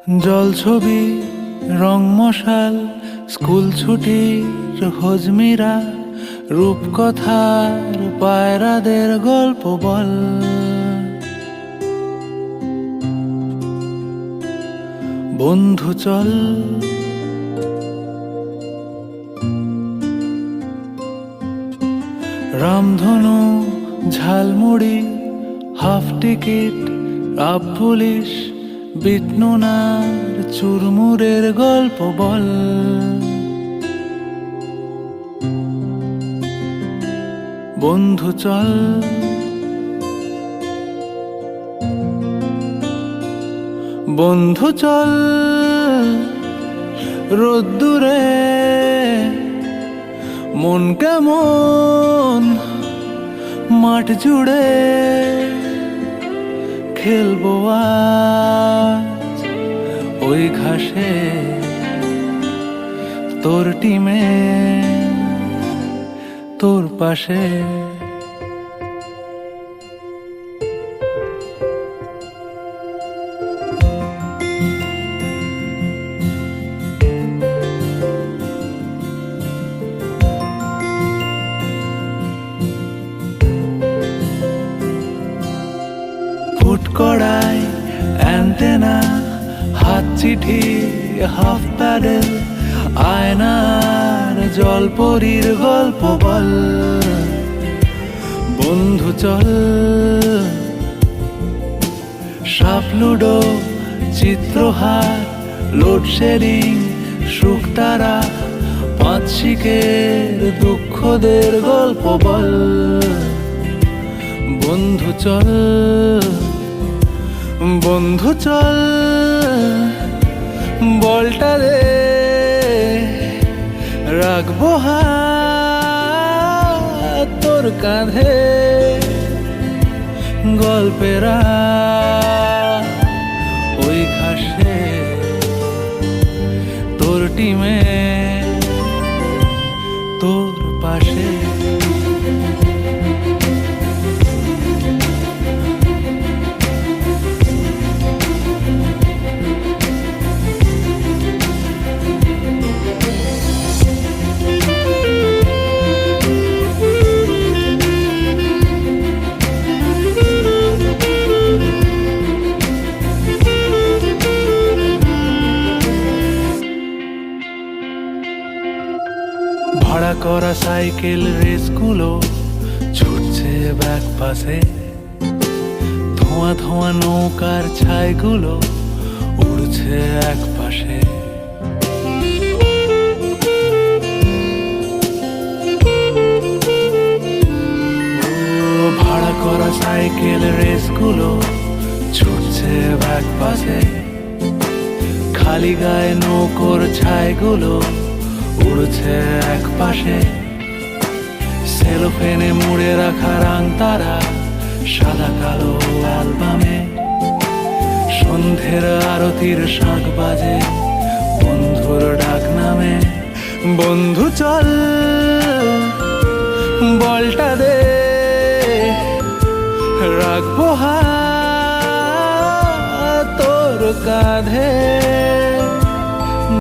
জল ছবি রং মশাল স্কুল ছুটির হজমিরা রূপকথার পায়রাদের গল্প বল। বন্ধু চল রামধনু ঝালমুড়ি হাফ টিকিট আপ পুলিশ বিটনুনার চুরমুরের গল্প বল। বন্ধু চল বন্ধু চল রোদ্দুরে মন কেমন মাঠ জুড়ে খেলবো আজ ওই ঘাসে তোর টিমে তোর পাশে। ফুটকড়াই অ্যান্টেনা হাত চিঠি হাফ প্যাডেল আয়নার জলপরীর গল্প বল। বন্ধু চল সাপ লুডো চিত্রহার লোডশেডিং শুকতারা পাঁচ শিকের দুঃখদের গল্প বল। বন্ধু চল বন্ধু চল বলটা দে রাখবো হাত তোর কাঁধে গল্পেরা ওই ঘাসে তোর টিমে তোর পাশে। ভাড়া করা সাইকেল রেসগুলো ছুটছে ব্যাক পাশে, ধোঁয়া ধোঁয়া নৌকার ছাইগুলো উড়ছে এক পাশে। ভাড়া করা সাইকেল রেসগুলো ছুটছে ব্যাক পাশে, খালি গায়ে নৌকোর ছাইগুলো উড়ছে এক পাশে। সেলোফেনে মুড়ে রাখা রাং তারা সাদা কালো অ্যালবামে, সন্ধ্যের আরতির শাঁখ বাজে বন্ধুর ডাক নামে। বন্ধু চল বলটা দে রাখবো হাত তোর কাঁধে